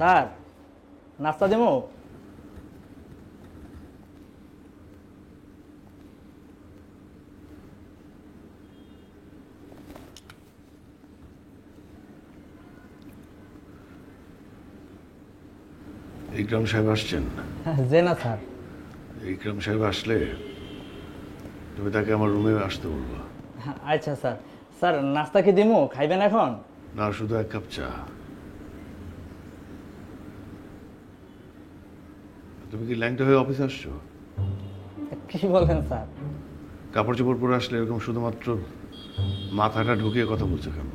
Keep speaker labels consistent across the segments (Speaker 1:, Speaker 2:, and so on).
Speaker 1: Sir নাস্তা দেবো?
Speaker 2: ইকরাম সাহেব আসছেন?
Speaker 1: যে না স্যার।
Speaker 2: ইকরাম সাহেব আসলে তুমি তাকে আমার রুমে আসতে বলবা।
Speaker 1: আচ্ছা স্যার। স্যার নাস্তা কি দিমু, খাইবেন এখন?
Speaker 2: না, শুধু এক কাপ চা। তুমি কি ল্যাংটা হয়ে অফিসে আসছো?
Speaker 1: কি বলেন স্যার?
Speaker 2: কাপড় চোপড় পরে আসলে এরকম শুধুমাত্র মাথাটা ঢুকিয়ে কথা বলছো কেন?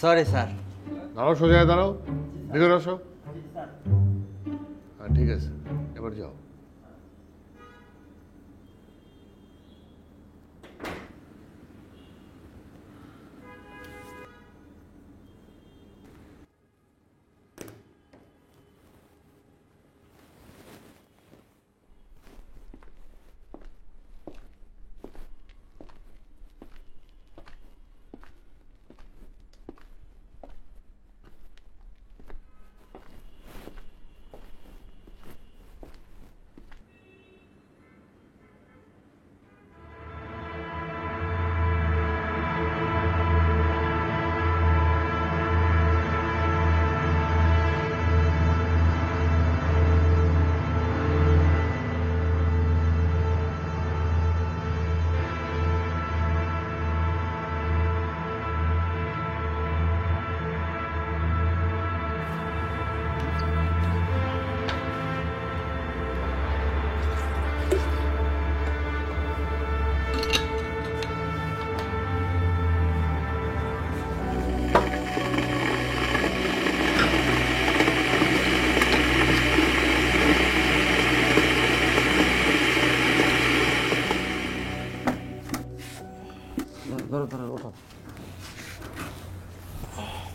Speaker 1: Sorry sir.
Speaker 2: দাঁড়াও, সোজা হয়ে দাঁড়াও, ভিতরে আসো। হ্যাঁ ঠিক আছে, এবার যাও।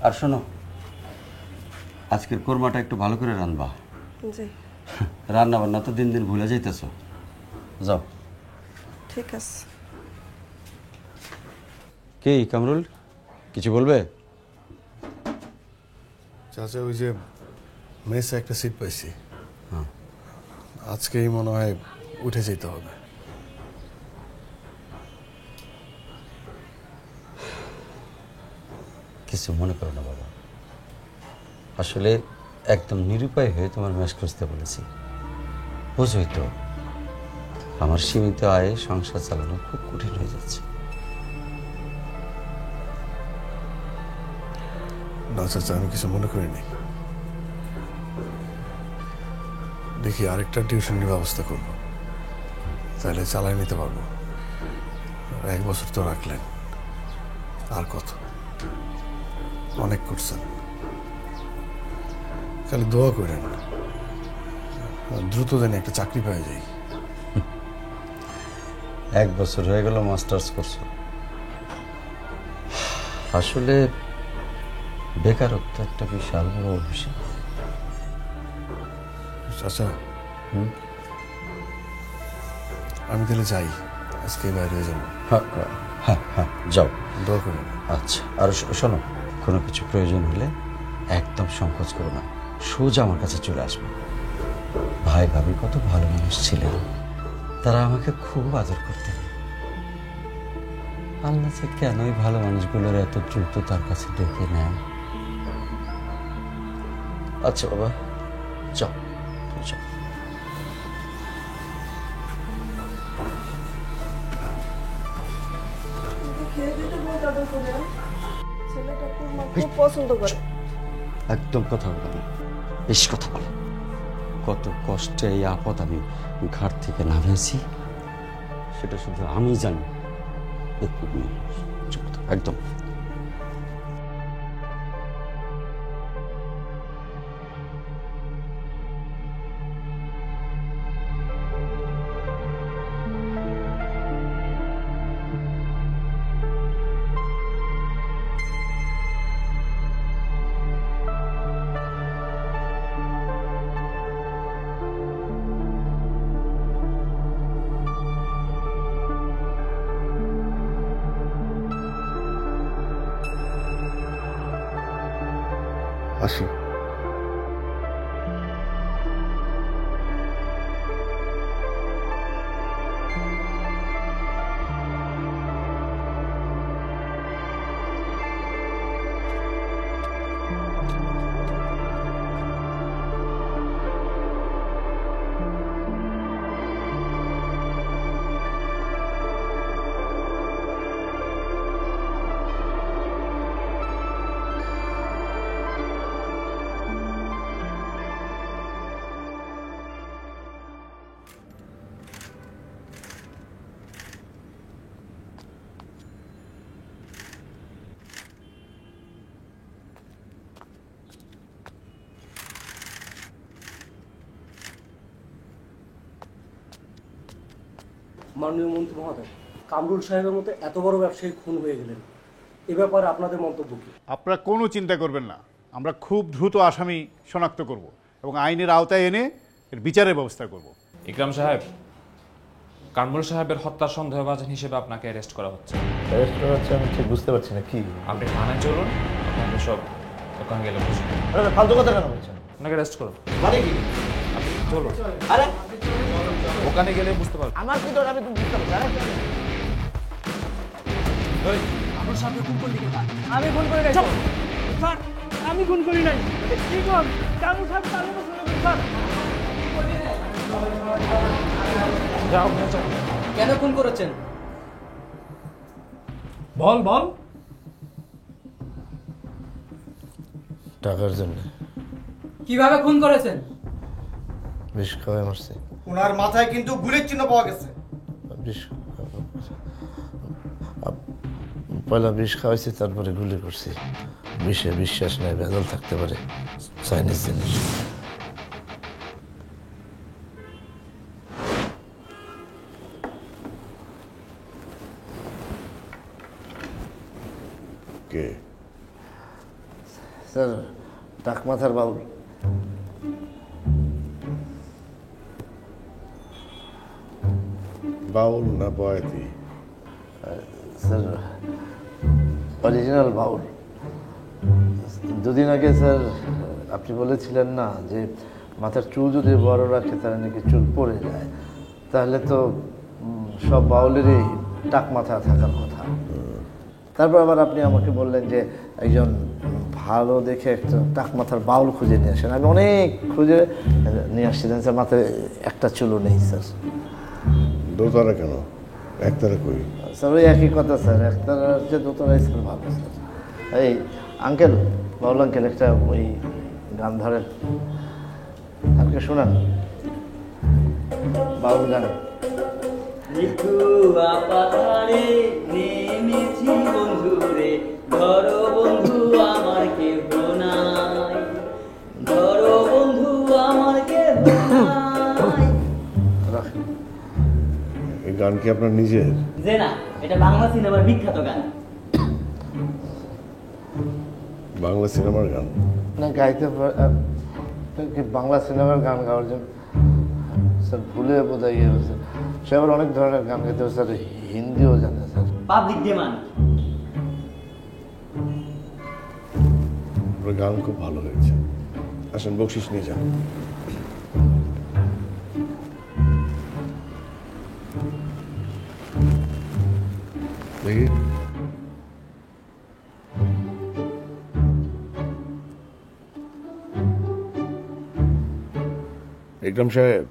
Speaker 3: আর শোনো, আজকের কোরমাটা একটু ভালো করে রান্না।
Speaker 4: জি
Speaker 3: রান্না বান্না তো দিন দিন ভুলে যাইতেছ। যাও।
Speaker 4: ঠিক আছে।
Speaker 3: কি কামরুল, কিছু বলবে?
Speaker 2: চাচা, ওই যে মেসে একটা সিট পাইছি, আজকেই মনে হয় উঠে যেতে হবে।
Speaker 3: কিছু মনে করো না বাবা, আসলে একদম নিরুপায় হয়ে তোমার মেস খুঁজতে বলেছি। বুঝোই তো আমার সীমিত আয়ে সংসার চালানো খুব কঠিন হয়ে যাচ্ছে।
Speaker 2: না চাচা, আমি কিছু মনে করিনি। দেখি আরেকটা টিউশনের ব্যবস্থা করবো, তাহলে চালাই নিতে পারবো। 1 বছর তো রাখলেন, আর কত? অনেক করছেন, খালি দোয়া করেন দ্রুত যেন একটা চাকরি পাওয়া যায়।
Speaker 3: 1 বছর হয়ে গেল মাস্টার্স করছো। আসলে বেকারত্ব একটা বিশাল বড় অভিশাপ।
Speaker 2: চাচা, আমি তাহলে যাই, আজকে বাইরে হয়ে যাবো।
Speaker 3: হ্যাঁ হ্যাঁ হ্যাঁ, যাও।
Speaker 2: দোয়া করেন।
Speaker 3: আচ্ছা, আর শোনো, কোনো কিছু প্রয়োজন হলে একদম সংকোচ করো না, সোজা আমার কাছে চলে আসবে। ভাই ভাবি কত ভালো মানুষ ছিলেন, তারা আমাকে খুব আদর করতেন। আল্লাহ যে কেন এই ভালো মানুষগুলোর এত দ্রুত তার কাছে ডেকে নেয়। আচ্ছা বাবা, যাও যাও।
Speaker 4: ছেলেটা কুরমা খুব পছন্দ করে।
Speaker 3: একদম কথা বলো না, বেশ কথা বলো। কত কষ্টে এই আপদ আমি ঘাট থেকে নামিয়েছি সেটা শুধু আমি জানি। চুপ থাক, একদম।
Speaker 2: আসি।
Speaker 5: মাননীয় মন্ত্রী মহোদয়, কামরুল সাহেবের মতো এত বড় ব্যবসায়ী খুন হয়ে গেলেন, এ ব্যাপারে আপনাদের মন্তব্য কি?
Speaker 6: আপনারা কোনো চিন্তা করবেন না, আমরা খুব দ্রুত আসামি শনাক্ত করব এবং আইনের আওতায় এনে এর বিচারের ব্যবস্থা করব।
Speaker 7: ইকরাম সাহেব, কামরুল সাহেবের হত্যার সন্দেহভাজন হিসেবে আপনাকে অ্যারেস্ট করা হচ্ছে।
Speaker 8: অ্যারেস্ট করা হচ্ছে? আমি ঠিক বুঝতে পারছি না কি।
Speaker 7: আপনি থানায় চলুন, আপনাকে সব ওখানে গেলে বুঝবেন।
Speaker 8: আরে ফালতু কথা কেন বলছেন?
Speaker 7: আপনাকে অ্যারেস্ট করুন।
Speaker 8: মানে কি?
Speaker 7: আপনি চলুন,
Speaker 8: আরে
Speaker 7: ওখানে গেলে বুঝতে পারবেন।
Speaker 8: আমার কি দরকার? আমি তো বুঝতে পারছি। আরে
Speaker 1: আমি খুন করে নাই স্যার, আমি খুন করি নাই। কি কোন কামু সাহেব তাহলে তো শুনে স্যার।
Speaker 7: যাও যাও।
Speaker 1: কেন খুন করেছেন? বল বল।
Speaker 8: টাকার জন্য
Speaker 1: কিভাবে খুন করেছেন?
Speaker 8: বিষ খাওয়াই মারছি।
Speaker 9: ওনার মাথায় কিন্তু গুলির চিহ্ন পাওয়া গেছে।
Speaker 8: বিষ পয়লা বিষ খাওয়াইছি, তারপরে গুলি করছি। বিষে বিশ্বাস নাই, ভেজাল থাকতে পারে, চাইনিজ জিনিস।
Speaker 2: কে?
Speaker 8: স্যার, টাক মাথার বাউল।
Speaker 2: বাউল না বয়াতি?
Speaker 8: স্যার, অরিজিনাল বাউল। দুদিন আগে স্যার আপনি বলেছিলেন না যে মাথার চুল যদি বড় রাখে তাহলে নাকি চুল পড়ে যায়, তাহলে তো সব বাউলেরই টাক মাথা থাকার কথা। তারপর আবার আপনি আমাকে বললেন যে একজন ভালো দেখে একটা টাক মাথার বাউল খুঁজে নিয়ে আসেন। আমি অনেক খুঁজে নিয়ে আসছিলেন স্যার, মাথায় একটা চুলও নেই স্যার।
Speaker 2: দোতারা কেন? একতারা কই?
Speaker 8: স্যার ওই একই কথা স্যার, একতারা হচ্ছে দোতলায় স্যার ভালো স্যার। এই আঙ্কেল, বাউল আঙ্কেল, একটা ওই গান ধরেন, আমাকে শোনান বাউল গান।
Speaker 1: পাথারে নেমেছি বন্ধুরে, ধরো বন্ধু আমার কেহ নাই, ধরো বন্ধু আমার কেহ নাই।
Speaker 8: রাখেন।
Speaker 2: এই গান কি আপনার নিজের?
Speaker 1: যে না, এটা বাংলা সিনেমার বিখ্যাত গান।
Speaker 2: বাংলা সিনেমার গান?
Speaker 8: না গাইতে কি বাংলা সিনেমার গান গাওয়ার জন্য স্যার ভুলে বোধহয় ইয়ে হয়েছে। সে আবার অনেক ধরনের গান গাইতে হবে স্যার, হিন্দিও জানে স্যার।
Speaker 1: Public demand.
Speaker 2: আপনার গান খুব ভালো হয়েছে, আসেন বকশিস নিয়ে যান। দেখি ইকরাম সাহেব,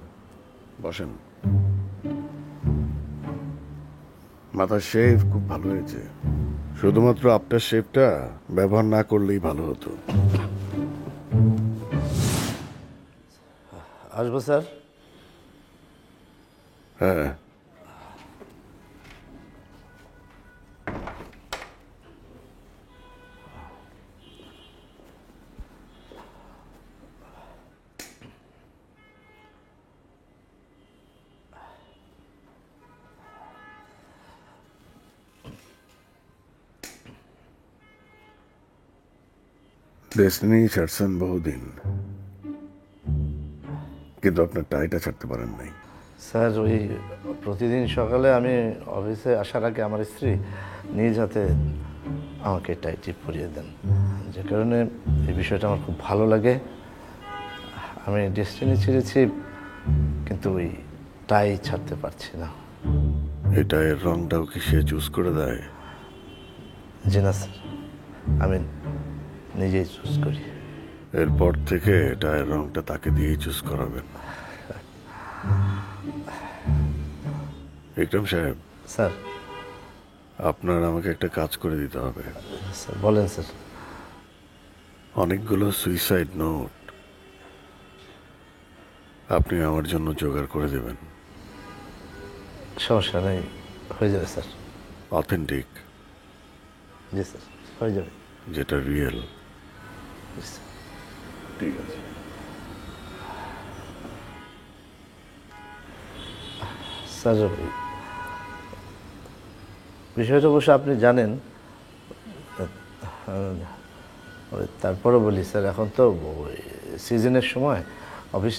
Speaker 2: বসেন। মাথার শেভ খুব ভালো হয়েছে, শুধুমাত্র আপনার শেভটা ব্যবহার না করলেই ভালো হতো।
Speaker 8: আসবো স্যার?
Speaker 2: হ্যাঁ, ডেস্টিনি ছাড়ছেন বহুদিন, কিন্তু আপনার টাইটা ছাড়তে পারেন নাই।
Speaker 8: স্যার ওই প্রতিদিন সকালে আমি অফিসে আসার আগে আমার স্ত্রী নিজ হাতে আমাকে টাইটি পরিয়ে দেন, যে কারণে এই বিষয়টা আমার খুব ভালো লাগে। আমি ডেস্টিনি ছেড়েছি, কিন্তু ওই টাই ছাড়তে পারছি না।
Speaker 2: এটা এর রংটাও কি সে চুজ করে দেয়?
Speaker 8: জি না স্যার, আমি নিজেই চুজ করি।
Speaker 2: এরপর থেকে টায়ের রংটা তাকে দিয়েই চুজ করাবেন। ইকরাম সাহেব,
Speaker 8: স্যার।
Speaker 2: আপনার আমাকে একটা কাজ করে দিতে হবে।
Speaker 8: স্যার বলেন স্যার।
Speaker 2: অনেকগুলো সুইসাইড নোট আপনি আমার জন্য জোগাড় করে দেবেন।
Speaker 8: সমস্যা নেই, হয়ে যাবে স্যার।
Speaker 2: অথেন্টিক?
Speaker 8: জি স্যার, হয়ে যাবে।
Speaker 2: যেটা রিয়েল?
Speaker 8: জি স্যার।
Speaker 2: ঠিক আছে।
Speaker 8: স্যার বিষয়টা অবশ্য আপনি জানেন, তারপরে বলি স্যার, এখন তো সিজনের সময় অফিস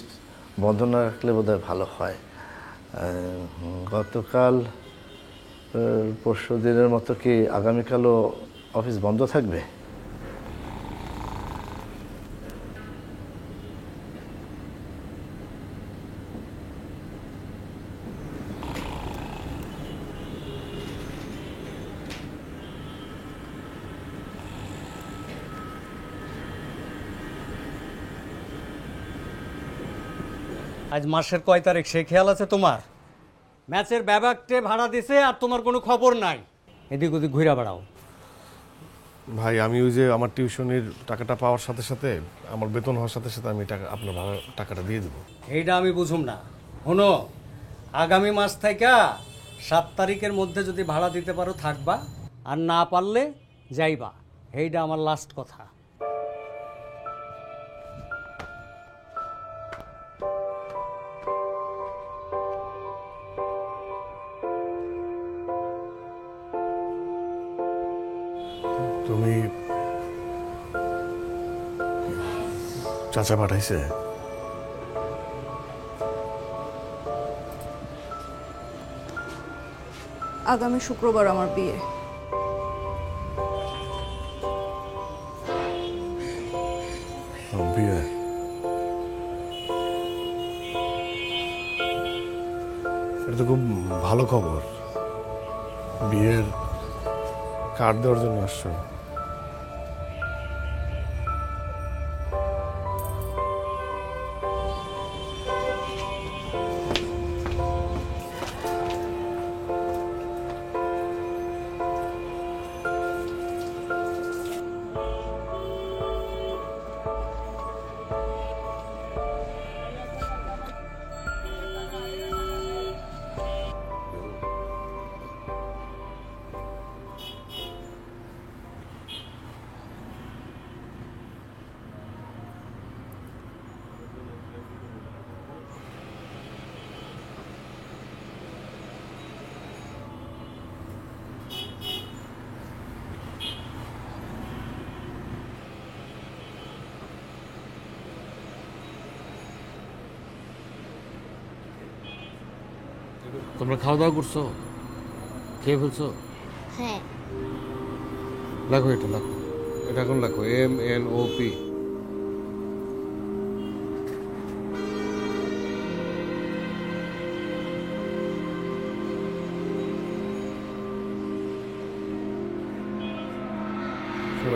Speaker 8: বন্ধ না রাখলে বোধহয় ভালো হয়। গতকাল পরশু দিনের মতো কি আগামীকালও অফিস বন্ধ থাকবে?
Speaker 5: আজ মাসের কয় তারিখ সেই খেয়াল আছে তোমার? ম্যাচের ব্যাবাকটে ভাড়া দিছে আর তোমার কোনো খবর নাই, এদিক ওদিক ঘুরে বেড়াও।
Speaker 2: ভাই আমি ওই যে আমার টিউশনির টাকাটা পাওয়ার সাথে সাথে আমার বেতন হওয়ার সাথে সাথে আমি টাকা আপনার ভাড়া টাকাটা দিয়ে দেবো।
Speaker 5: এইটা আমি বুঝুম না। শোনো, আগামী মাস থেকে 7 তারিখের মধ্যে যদি ভাড়া দিতে পারো থাকবা, আর না পারলে যাইবা। এইটা আমার লাস্ট কথা।
Speaker 2: তুমি চাচা পাঠাইছে?
Speaker 4: আগামী শুক্রবার আমার বিয়ে।
Speaker 2: বিয়ে? এটা তো খুব ভালো খবর। বিয়ের কার্ড দেওয়ার জন্য আসছো?
Speaker 10: তোমরা খাওয়া দাওয়া করছো? খেয়ে ফেলছো?
Speaker 11: হ্যাঁ।
Speaker 10: লেখো, এটা লেখো, এটা এখন লেখো, MNOP।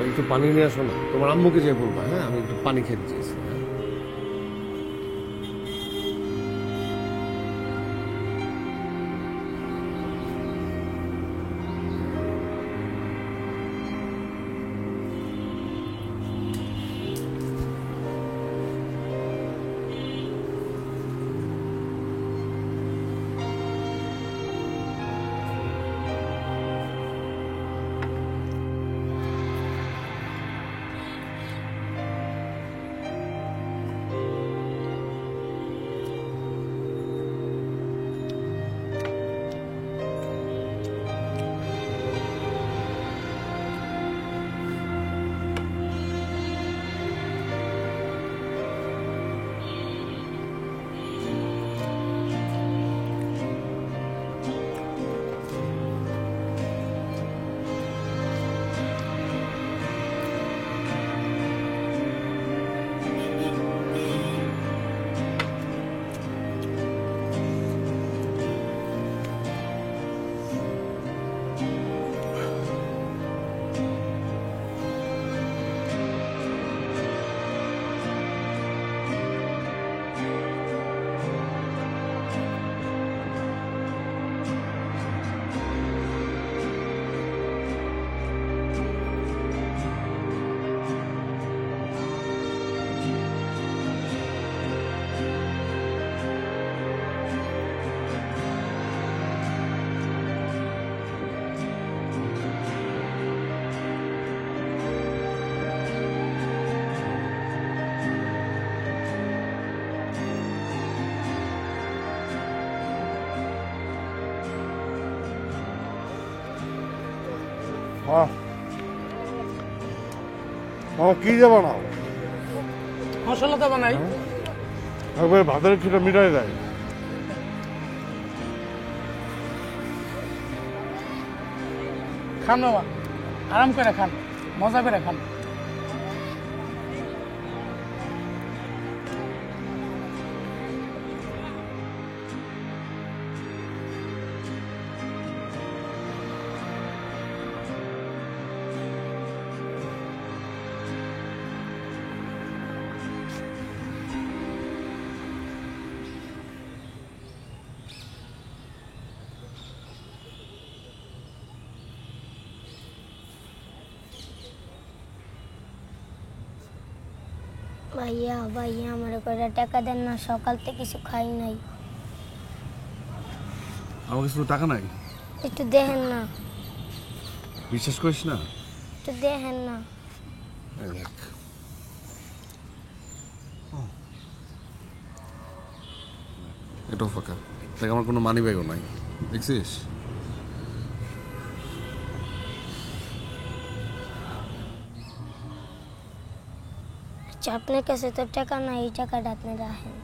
Speaker 10: একটু পানি নিয়ে আসো না, তোমার আম্মুকে যে বলবা। হ্যাঁ, আমি একটু পানি খেতে চেয়েছি।
Speaker 6: কি যে বানাও
Speaker 1: মশলা তো বানাই
Speaker 6: একবার ভাতের খিদা মিটাই দেয়।
Speaker 1: খান বাবা, আরাম করে খান, মজা করে খান।
Speaker 11: ভাইয়া ভাইয়া আমার কয়টা টাকা দেন না, সকাল থেকে কিছু খাই নাই।
Speaker 2: আমার কাছে তো টাকা নাই।
Speaker 11: একটু দেখেন না,
Speaker 2: বিশ্বাস করিস না?
Speaker 11: একটু দেখেন না।
Speaker 2: এই দেখ, এটাও ফাঁকা। দেখ, আমার কোনো মানি ব্যাগও নাই, দেখছিস?
Speaker 11: আচ্ছা, আপনার কাছে তো টাকা নাই, এই টাকাটা আপনি রাখেন।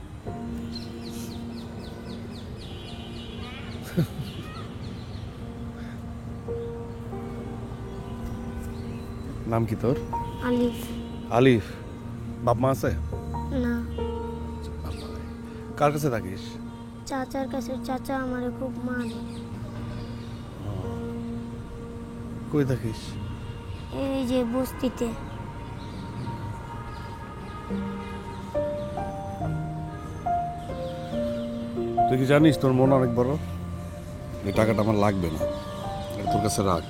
Speaker 2: নাম কি তোর?
Speaker 11: আলিফ।
Speaker 2: আলিফ। বাপ মা আছে?
Speaker 11: না।
Speaker 2: কার কাছে থাকিস?
Speaker 11: চাচার কাছে। চাচা আমারে খুব মারে।
Speaker 2: কই থাকিস?
Speaker 11: এই যে বস্তিতে।
Speaker 2: তুই কি জানিস তোর মন অনেক বড়? এই টাকাটা আমার লাগবে না, এটা তোর কাছে রাখ।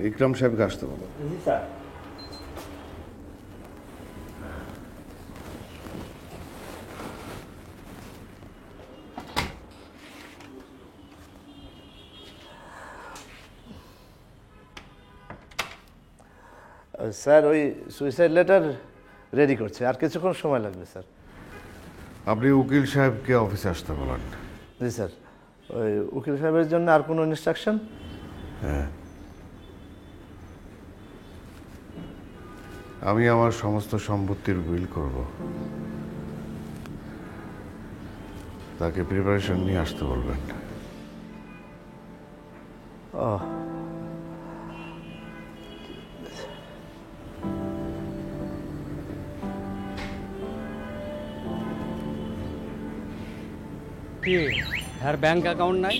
Speaker 2: ইকরাম সাহেবকে আসতে বলো।
Speaker 8: স্যার ওই সুইসাইড লেটার রেডি করছে, আর কিছুক্ষণ সময় লাগবে স্যার।
Speaker 2: আপনি উকিল সাহেবকে অফিসে আসতে বলেন।
Speaker 8: জি স্যার। ওই উকিল সাহেবের জন্য আর কোনো ইনস্ট্রাকশন?
Speaker 2: হ্যাঁ, আমি আমার সমস্ত সম্পত্তির উইল করব, তাকে প্রিপারেশন নিয়ে আসতে বলবেন।
Speaker 8: ও
Speaker 5: কি আর ব্যাংক অ্যাকাউন্ট নাই?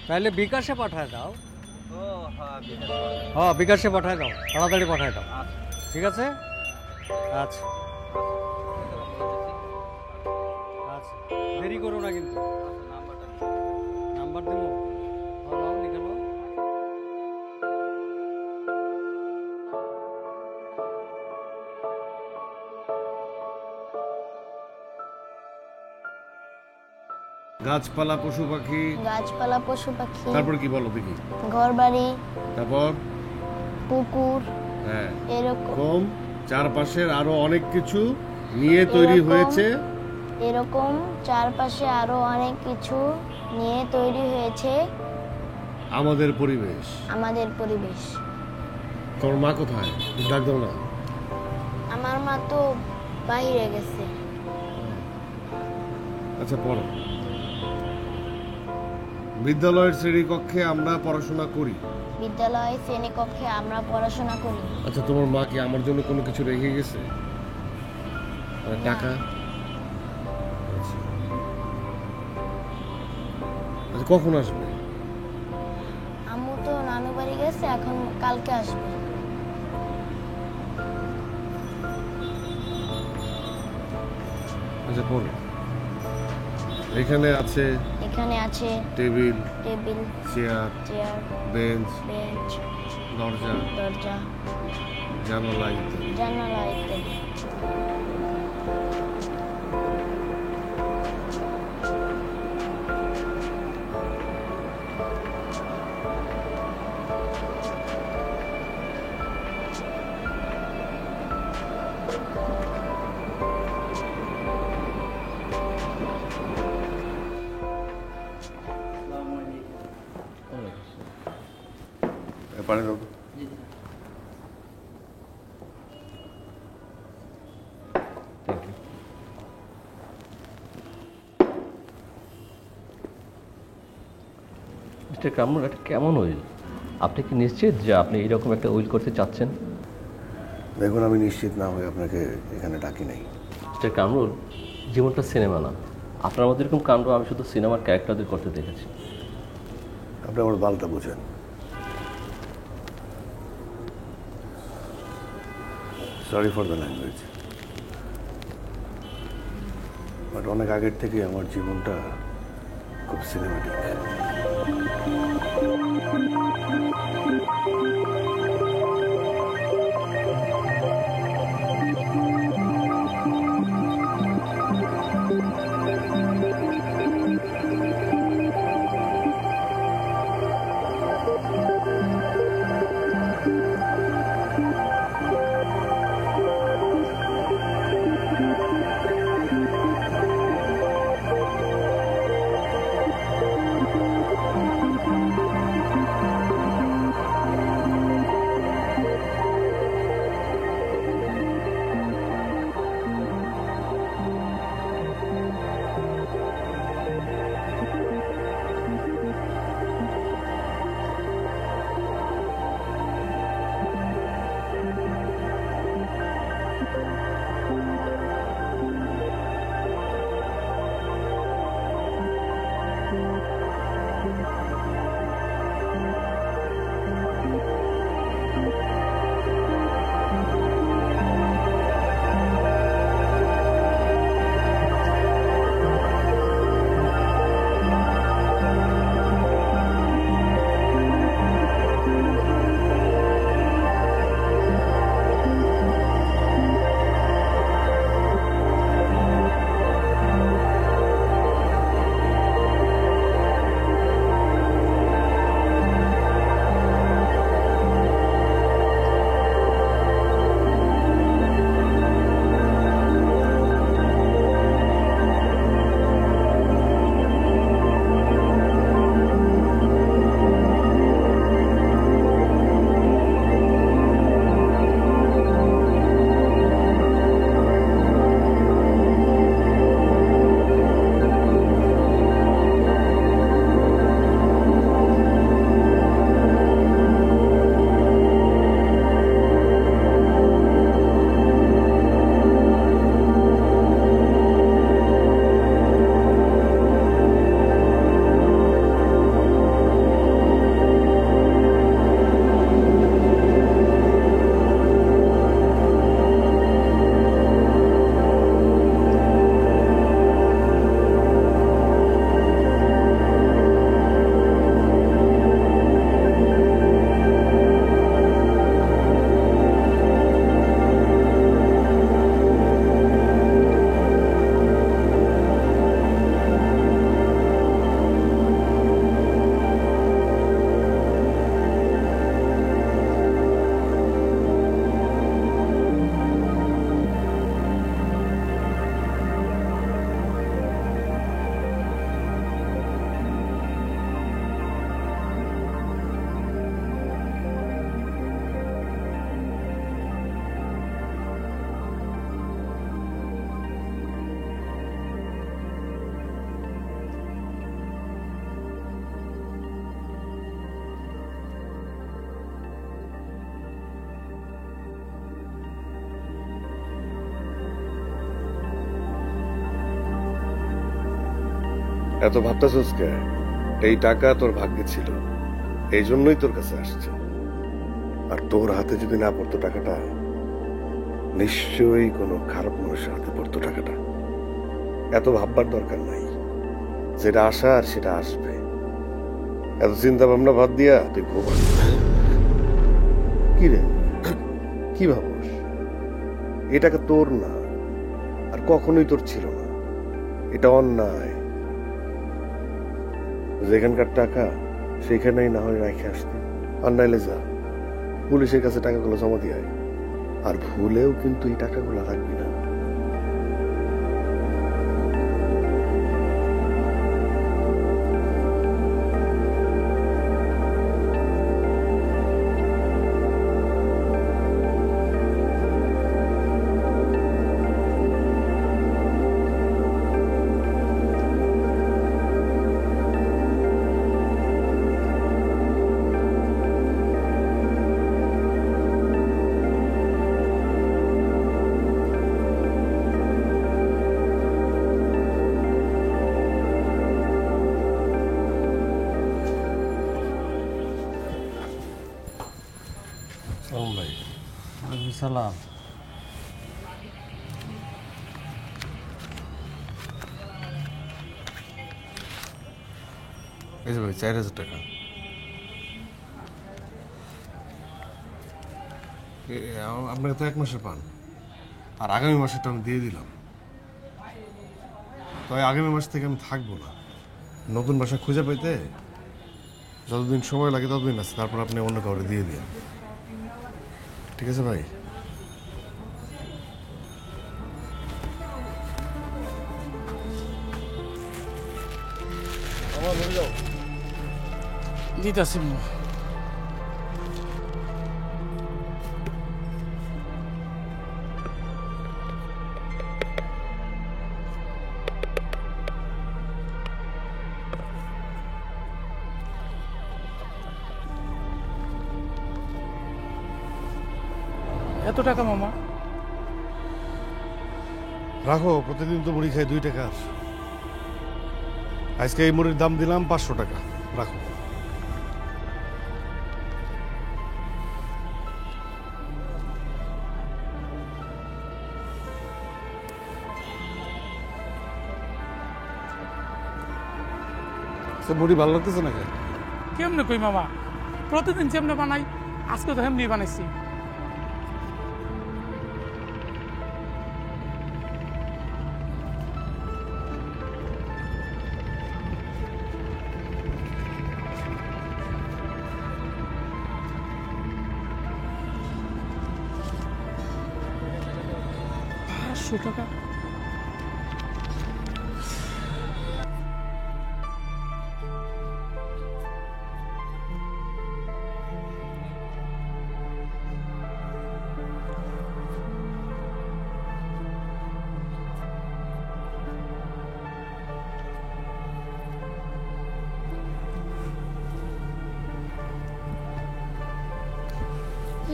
Speaker 5: তাহলে বিকাশে পাঠায় দাও। হ্যাঁ, বিকাশে পাঠায় দাও, তাড়াতাড়ি পাঠায় দাও। ঠিক আছে? আচ্ছা আচ্ছা, দেরি করো না কিন্তু। নাম্বার দেবো, লিখে নাও।
Speaker 2: গাছপালা, পশু পাখি।
Speaker 11: গাছপালা, পশু পাখি।
Speaker 2: তারপর কি বলো দেখি?
Speaker 11: ঘর বাড়ি।
Speaker 2: তারপর
Speaker 11: পুকুর।
Speaker 2: হ্যাঁ,
Speaker 11: এরকম
Speaker 2: চারপাশের আরো অনেক কিছু নিয়ে তৈরি হয়েছে।
Speaker 11: এরকম চারপাশে আরো অনেক কিছু নিয়ে তৈরি হয়েছে
Speaker 2: আমাদের পরিবেশ।
Speaker 11: আমাদের পরিবেশ।
Speaker 2: তোর মা কোথায়? ডাক দাও না।
Speaker 11: আমার মা তো বাইরে গেছে।
Speaker 2: আচ্ছা, পড়ো।
Speaker 10: বিদ্যালয়ের শ্রেণীকক্ষে আমরা পড়াশোনা করি।
Speaker 11: বিদ্যালয়ে শ্রেণীকক্ষে আমরা পড়াশোনা করি।
Speaker 10: আচ্ছা, তোমার মা কি আমার জন্য কোনো কিছু রেখে গেছে? মানে টাকা? আচ্ছা। আচ্ছা, কখন আসবে?
Speaker 11: আম্মু তো নানু বাড়ি গেছে, এখন কালকে আসবে।
Speaker 10: আচ্ছা, পড়ো। এখানে আছে টেবিল, চেয়ার, বেঞ্চ, দরজা, জানালা ইত্যাদি।
Speaker 2: পানি দাও।
Speaker 12: মিস্টার কামরুল, এটা কেমন উইল? আপনি কি নিশ্চিত যে আপনি এরকম একটা উইল করতে চাচ্ছেন?
Speaker 2: দেখুন, আমি নিশ্চিত না হয়ে আপনাকে এখানে ডাকি নাই।
Speaker 12: মিস্টার কামরুল, জীবনটা সিনেমা না। আপনার মধ্যে এরকম কাণ্ড আমি শুধু সিনেমার ক্যারেক্টারদের করতে দেখেছি।
Speaker 2: আপনি আমার বালটা বুঝেন। Sorry for the language, but অনেক আগের থেকে আমার জীবনটা খুব সিনেমাটিক। এত ভাবতেছিস কে? এই টাকা তোর ভাগ্যে ছিল, এই জন্যই তোর কাছে আসছে। আর তোর হাতে যদি না পড়তো টাকাটা, নিশ্চয়ই কোনো খারাপ মানুষের হাতে পড়তো টাকাটা। এত ভাববার দরকার নাই, যেটা আসার সেটা আসবে। এত চিন্তা ভাবনা বাদ দিয়া তুই ঘুমা। কি রে, কি ভাবস? এই টাকা তোর না, আর কখনোই তোর ছিল না। এটা অন্যায়। যেখানকার টাকা সেখানেই না হয় রেখে আসতে, আর নাইলে যা পুলিশের কাছে টাকাগুলো জমা দিয়ে আয়। আর ভুলেও কিন্তু এই টাকাগুলো রাখবি না। ভাই,
Speaker 5: সালাম।
Speaker 2: এই যে ভাই 4000 টাকা। আপনাকে তো 1 মাসে পান, আর আগামী মাসেটা আমি দিয়ে দিলাম। তাই আগামী মাস থেকে আমি থাকবো না। নতুন বাসা খুঁজে পাইতে যতদিন সময় লাগে ততদিন আছে, তারপর আপনি অন্য কাউরে দিয়ে দিন। ঠিক আছে ভাই?
Speaker 1: দিতাছি। এত টাকা মামা?
Speaker 2: রাখো, প্রতিদিন তো মুড়ি খাই 2 টাকার। আজকে এই মুড়ির দাম দিলাম 500 টাকা। রাখো। মুড়ি ভালো লাগতেছে নাকি?
Speaker 1: কেমনে কই মামা, প্রতিদিন যেমনে বানাই আজকে তো এমনি বানাইছি। টাকা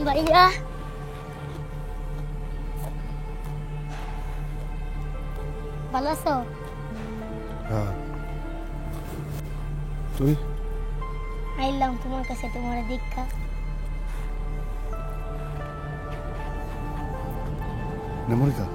Speaker 11: ভাইয়া ভালো আছো?
Speaker 2: হ্যাঁ। তুই?
Speaker 11: আইলাম তোমার কাছে তোমার দীক্ষা।
Speaker 2: নেমরিকা,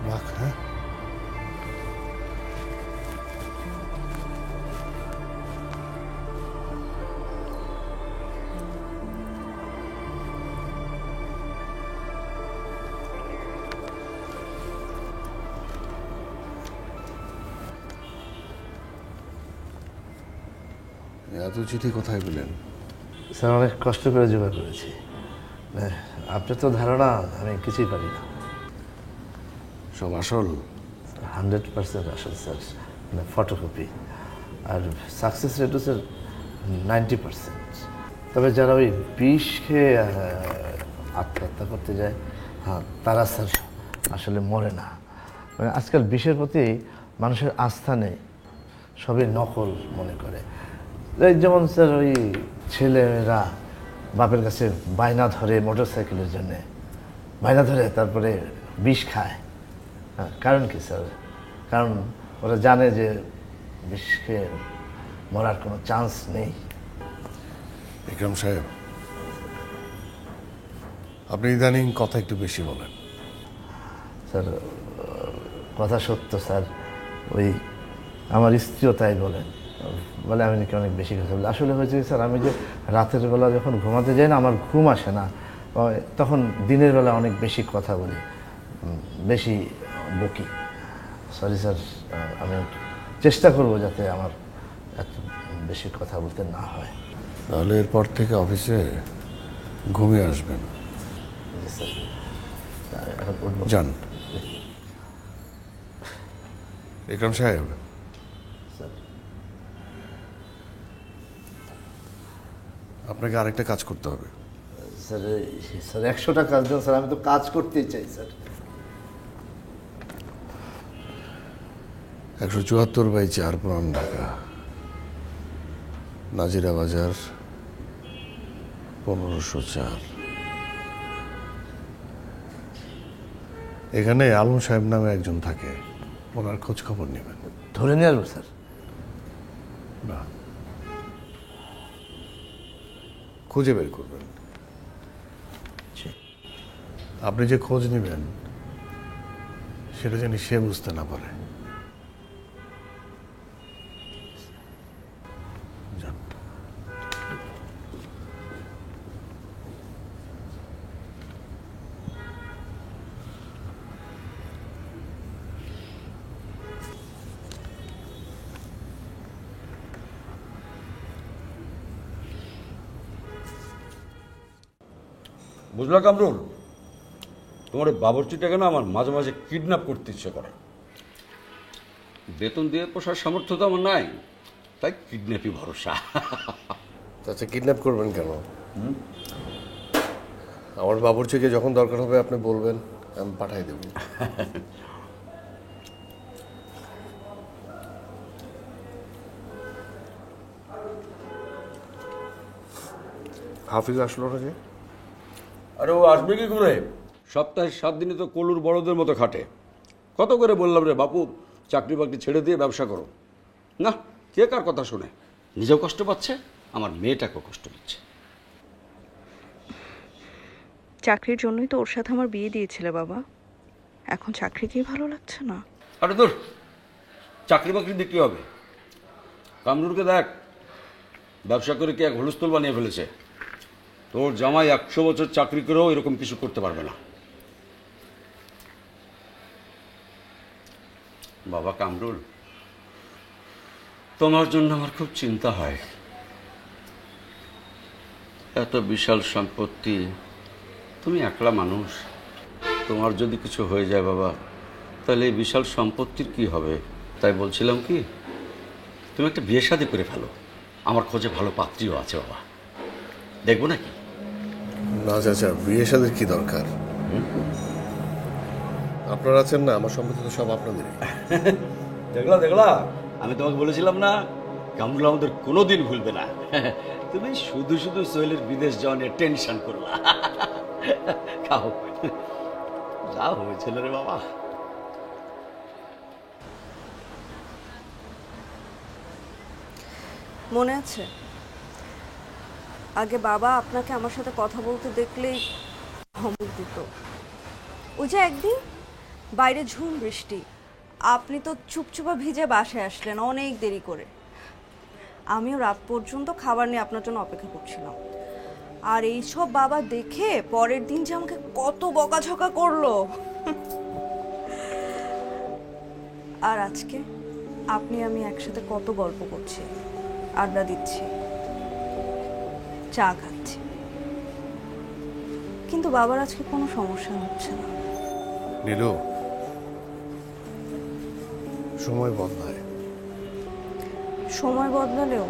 Speaker 2: রাখ। হ্যাঁ, এত চিঠি কোথায় পেলেন?
Speaker 8: স্যার, অনেক কষ্ট করে জোগাড় করেছি। আপনার তো ধারণা আমি কিছুই পারি না।
Speaker 2: সব আসল?
Speaker 8: 100% আসল স্যার, মানে ফটোকপি। আর সাকসেস রেটও স্যার 90%। তবে যারা ওই বিষ খেয়ে আত্মহত্যা করতে যায় হ্যাঁ, তারা স্যার আসলে মরে না। মানে আজকাল বিষের প্রতি মানুষের আস্থা নেই, সবই নকল মনে করে। এই যেমন স্যার ওই ছেলেরা বাপের কাছে বায়না ধরে মোটর সাইকেলের জন্যে, বায়না ধরে তারপরে বিষ খায়। হ্যাঁ, কারণ কি স্যার? কারণ ওরা জানে যে বিষ খেয়ে মরার কোনো চান্স নেই।
Speaker 2: বিক্রম সাহেব, আপনি ইদানিং কথা একটু বেশি বলেন।
Speaker 8: স্যার কথা সত্য স্যার, ওই আমার স্ত্রীও তাই বলেন, বলে আমি নাকি অনেক বেশি কথা বলি। আসলে হয়েছে স্যার, আমি যে রাতের বেলা যখন ঘুমাতে যাই না, আমার ঘুম আসে না, তখন দিনের বেলা অনেক বেশি কথা বলি, বেশি বকি। সরি স্যার, আমি চেষ্টা করব যাতে আমার এত বেশি কথা বলতে না হয়।
Speaker 2: তাহলে এরপর থেকে অফিসে ঘুমিয়ে আসবেন। যান। বিক্রম সাহেব, আপনাকে আরেকটা কাজ করতে হবে।
Speaker 8: স্যার স্যার 100টা কাজ দেন স্যার, আমি তো কাজ করতেই চাই স্যার।
Speaker 2: 174/4 পুরান ঢাকা, নাজিরা বাজার 1504। এখানে আলম সাহেব নামে একজন থাকে, ওনার খোঁজ খবর নেবেন।
Speaker 8: ধরে নিয়ে আসবো স্যার?
Speaker 2: না, খুঁজে বের করবেন। আপনি যে খোঁজ নেবেন সেটা জানি সে বুঝতে না পারে। যান।
Speaker 3: বুঝলা কামরুল, তোমার ওই বাবরচিটাকে না আমার মাঝে মাঝে কিডন্যাপ করতে ইচ্ছে করে। বেতন দিয়ে পোষার সামর্থ্য তো আমার নাই, তাই কিডন্যাপই ভরসা।
Speaker 2: আচ্ছা, কিডন্যাপ করবেন কেন? আমার বাবুর্চিকে যখন দরকার হবে আপনি বলবেন, আমি পাঠাই দেব। হাফিজ আসলো না যে?
Speaker 3: আরে ও আসবে কি করে? সপ্তাহে 7 দিনে তো কলুর বড়দের মতো খাটে। কত করে বললাম রে বাপু, চাকরি বাকরি ছেড়ে দিয়ে ব্যবসা করো। না, কে কার কথা শুনে? নিজেও কষ্ট পাচ্ছে, আমার মেয়েটাকেও কষ্ট দিচ্ছে।
Speaker 4: চাকরির জন্যই তো ওর সাথে আমার বিয়ে দিয়েছিলে বাবা, এখন চাকরিকেই ভালো লাগছে না?
Speaker 3: আরে তোর চাকরি বাকরি দিয়ে কী হবে? কামরুলকে দেখ, ব্যবসা করে কি এক হুলস্থুল বানিয়ে ফেলেছে। তোর জামাই 100 বছর চাকরি করেও এরকম কিছু করতে পারবে না। বাবা কামরুল, তোমার জন্য আমার খুব চিন্তা হয়। এত বিশাল সম্পত্তি, তুমি একলা মানুষ, তোমার যদি কিছু হয়ে যায় বাবা, তাহলে এই বিশাল সম্পত্তির কি হবে? তাই বলছিলাম কি, তুমি একটা বিয়ে শাদী করে ফেলো। আমার খোঁজে ভালো পাত্রীও আছে বাবা, দেখবো নাকি?
Speaker 2: না চাচা, বিয়ে শাদীর কি দরকার? আপনারা আছেন না, আমার সম্পত্তি তো সব আপনাদেরই।
Speaker 3: দেখলা দেখলা, আমি তোমাকে বলেছিলাম না, কামরুল আমাদের কোনোদিন ভুলবে না। তুমি শুধু শুধু সোহেলের বিদেশ যাওয়া নিয়ে টেনশন করলা। খাও, যা হয়েছিল রে বাবা।
Speaker 4: মনে আছে আগে বাবা আপনাকে আমার সাথে কথা বলতে দেখলেই ধমক দিত। ওই যে একদিন বাইরে ঝুম বৃষ্টি, আপনি তো চুপচুপা ভিজে বাসায় আসলেন অনেক দেরি করে। আমিও রাত পর্যন্ত খাবার নিয়ে আপনার জন্য অপেক্ষা করছিলাম। আর এইসব বাবা দেখে পরের দিন যে আমাকে কত বকাঝকা করলো। আর আজকে আপনি আমি একসাথে কত গল্প করছি, আড্ডা দিচ্ছি, চা খাচ্ছি, কিন্তু বাবার আজকে কোনো সমস্যা হচ্ছে না।
Speaker 2: নীলু, সময় বদলায়।
Speaker 4: সময় বদলালেও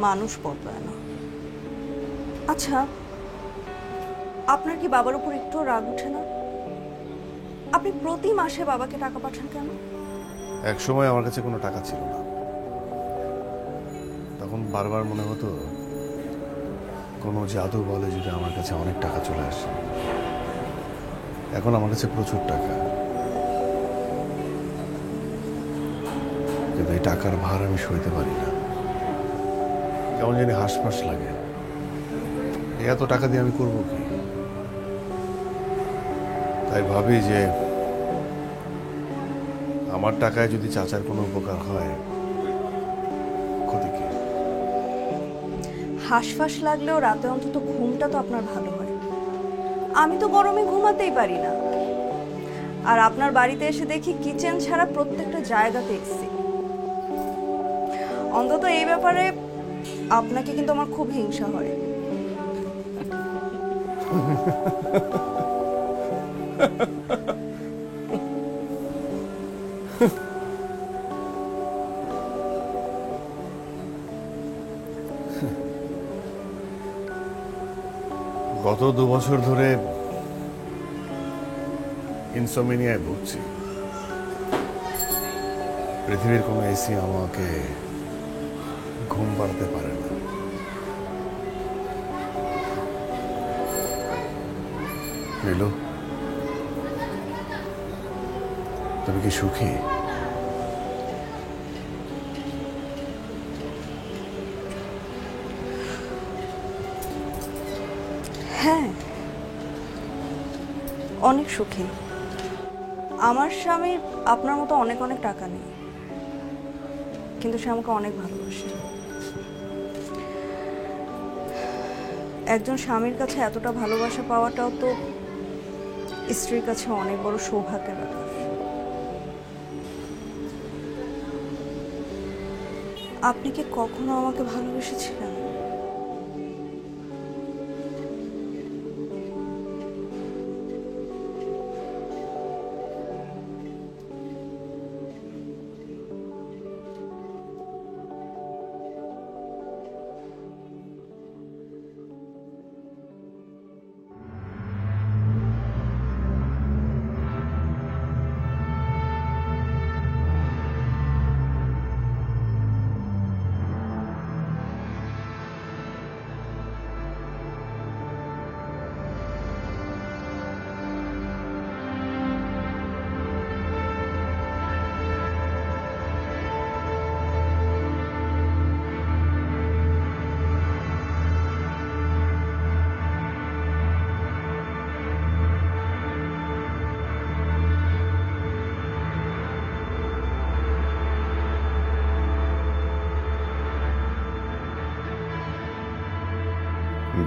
Speaker 4: মানুষ বদলায় না। আচ্ছা, আপনার কি বাবার উপর একটু রাগ ওঠে না? আপনি প্রতি মাসে বাবাকে টাকা পাঠান কেন?
Speaker 2: এক সময় আমার কাছে কোনো টাকা ছিল না, তখন বারবার মনে হতো কোনো জাদু বলে যদি আমার কাছে অনেক টাকা চলে আসে। এখন আমার কাছে প্রচুর টাকা, কিন্তু এই টাকার ভার আমি সইতে পারি না। কেমন জানি হাসফাস লাগে। এত টাকা দিয়ে আমি করবো কি? তাই ভাবি যে আমার টাকায় যদি চাচার কোনো উপকার হয়, ক্ষতি কি?
Speaker 4: হাঁসফাঁস লাগলেও রাতে অন্তত ঘুমটা তো আপনার ভালো হয়। আমি তো গরমে ঘুমাতেই পারি না। আর আপনার বাড়িতে এসে দেখি কিচেন ছাড়া প্রত্যেকটা জায়গাতে এসি। অন্তত এই ব্যাপারে আপনাকে কিন্তু আমার খুব হিংসা হয়।
Speaker 2: গত 2 বছর ধরে ইনসোমিনিয়ায় ভুগছি। পৃথিবীর কোনো এসি আমাকে ঘুম পাড়াতে পারে না। নীলু, তুমি কি সুখী?
Speaker 4: হ্যাঁ, অনেক সুখী। আমার স্বামী আপনার মতো অনেক অনেক টাকা নেই, কিন্তু সে আমাকে অনেক ভালোবাসে। একজন স্বামীর কাছে এতটা ভালোবাসা পাওয়াটাও তো স্ত্রীর কাছে অনেক বড় সৌভাগ্যের ব্যাপার। আপনি কি কখনো আমাকে ভালোবেসেছিলেন?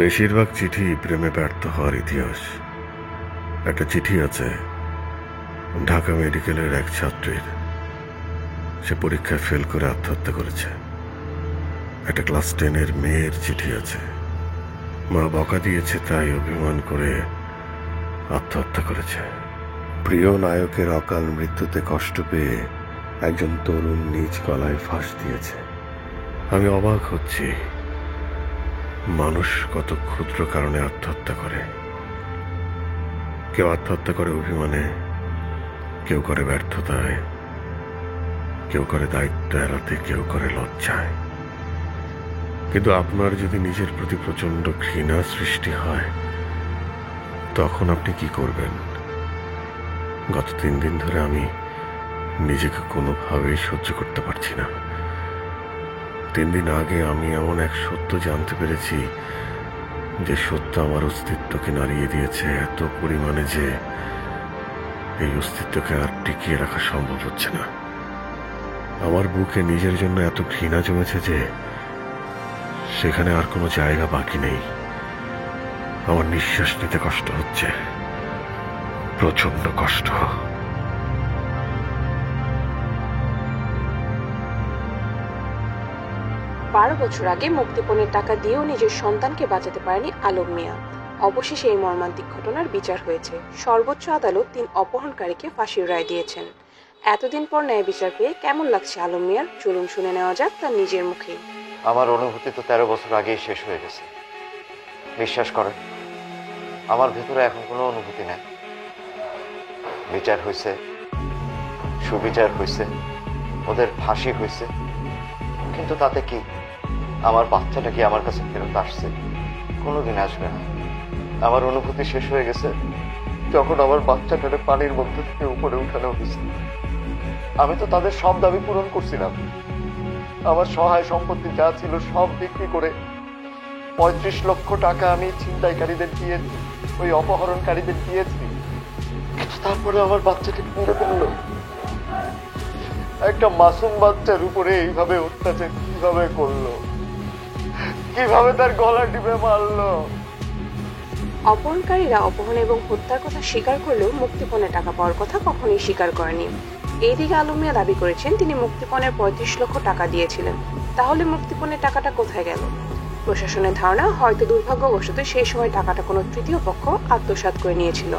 Speaker 2: বেশিরভাগ চিঠি প্রেমে ব্যর্থ হওয়ার ইতিহাস। একটা চিঠি আছে ঢাকা মেডিকেলের এক ছাত্রীর, সে পরীক্ষায় ফেল করে আত্মহত্যা করেছে। একটা ক্লাস 10-এর মেয়ের চিঠি আছে, মা বকা দিয়েছে তাই অভিমান করে আত্মহত্যা করেছে। প্রিয় নায়কের অকাল মৃত্যুতে কষ্ট পেয়ে একজন তরুণ নিজ গলায় ফাঁস দিয়েছে। আমি অবাক হচ্ছি মানুষ কত ক্ষুদ্র কারণে আত্মহত্যা করে। কেউ আত্মহত্যা করে অভিমানে, কেউ করে ব্যর্থতায়, কেউ করে দায়িত্ব এড়াতে, কেউ করে লজ্জায়। কিন্তু আপনার যদি নিজের প্রতি প্রচন্ড ঘৃণা সৃষ্টি হয়, তখন আপনি কি করবেন? গত 3 দিন ধরে আমি নিজেকে কোনোভাবেই সহ্য করতে পারছি না। 3 দিন আগে আমি এমন এক সত্য জানতে পেরেছি, যে সত্য আমার অস্তিত্বকে নাড়িয়ে দিয়েছে এত পরিমাণে যে এই অস্তিত্বকে আর টিকিয়ে রাখা সম্ভব হচ্ছে না। আমার বুকে নিজের জন্য এত ঘৃণা জমেছে যে সেখানে আর কোনো জায়গা বাকি নেই। আমার নিঃশ্বাস নিতে কষ্ট হচ্ছে, প্রচন্ড কষ্ট।
Speaker 13: 12 বছর আগে মুক্তিপণের টাকা দিয়েও নিজের সন্তানকে বাঁচাতে পারেনি আলম মিয়া। অবশেষে এই মর্মান্তিক ঘটনার বিচার হয়েছে। সর্বোচ্চ আদালত 3 অপহরণকারীকে ফাঁসির রায় দিয়েছেন। এতদিন পর ন্যায় বিচার পেয়ে কেমন লাগছে আলম মিয়ার, চলুন শুনে নেওয়া যাক তার নিজের মুখে।
Speaker 14: আমার অনুভূতি তো 13 বছর আগেই শেষ হয়ে গেছে। বিশ্বাস করেন, আমার ভেতরে এখন কোনো অনুভূতি নেই। বিচার হয়েছে, সুবিচার হয়েছে, ওদের ফাঁসি হয়েছে, কিন্তু তাতে কি আমার বাচ্চাটা কি আমার কাছে ফেরত আসছে? কোনোদিন আসবে না। আমার অনুভূতি শেষ হয়ে গেছে যখন আমার বাচ্চাটাকে পানির মধ্যে থেকে উপরে উঠানো হয়েছে। আমি তো তাদের সব দাবি পূরণ করছিলাম। আমার সহায় সম্পত্তি যা ছিল সব বিক্রি করে 35 লক্ষ টাকা আমি ছিনতাইকারীদের দিয়েছি, ওই অপহরণকারীদের দিয়েছি। কিন্তু তারপরে আমার বাচ্চাকে মেরে ফেললো। একটা মাসুম বাচ্চার উপরে এইভাবে অত্যাচার কিভাবে করলো? কিভাবে তার গলা টিপে মারলো?
Speaker 13: অপহরণকারীরা অপহরণ এবং হত্যার কথা স্বীকার করলেও মুক্তিপণের টাকা পাওয়ার কথা কখনোই স্বীকার করেনি। এইদিকে আলম মিয়া দাবি করেছেন তিনি মুক্তিপণের 35 লক্ষ টাকা দিয়েছিলেন। তাহলে মুক্তিপণের টাকাটা কোথায় গেল? প্রশাসনের ধারণা হয়তো দুর্ভাগ্যবশত সেই সময় টাকাটা কোনো তৃতীয় পক্ষ আত্মসাৎ করে নিয়েছিল।